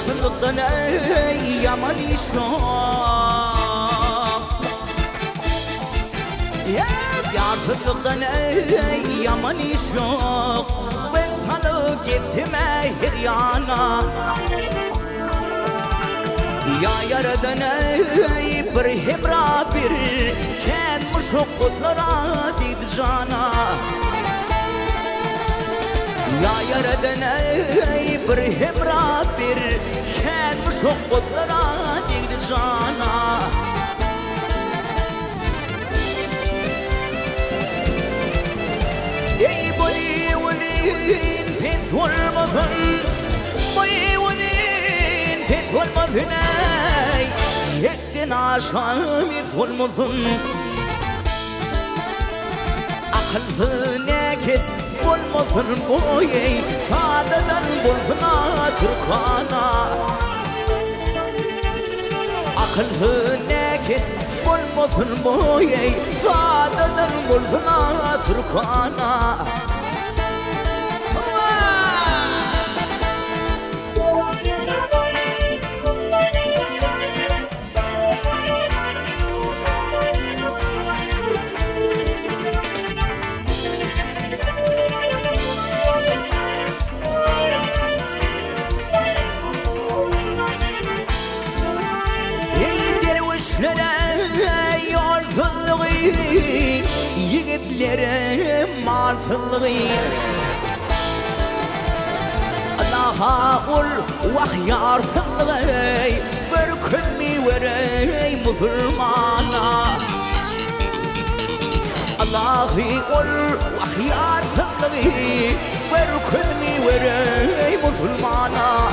Yarsızlıktan ey yaman işom Yarsızlıktan ey yaman işom Ve salı gitme her yana Ya yaradan ey bir hebra bir Ken muşukutlara did cana Ya yaradan ey bir hebra bir Ken muşukutlara did cana Ey boy within pith والمظن boy within pith والمظن يدنا شامث والمظن أقل ناكث والمظن بوي فاددا بلغنا تركانا أقل ناكث والمظن بوي فاددا بلغنا تركانا Yigitlerim malfılgı Allah'a ul vahyar fılgı Bir külmi verey musulmana Allah'a ul vahyar fılgı Bir külmi verey musulmana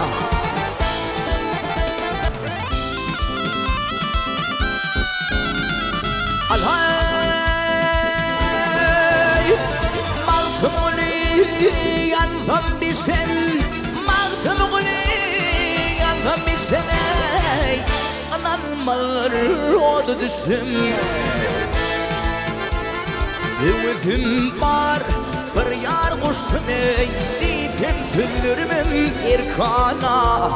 Yandım bir sen Mağdım gülü Yandım bir sen Ananmalar odu düştüm Üvüzüm var Bir yar kuştum ey Diysen sözlürümüm irkana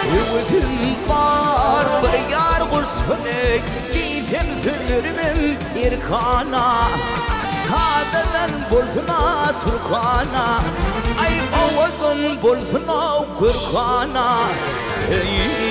Üvüzüm var Bir yar kuştum ey Diysen sözlürümüm irkana Sadadan bulsuna Turkana Ay ovadan bulsuna Kurkana Ey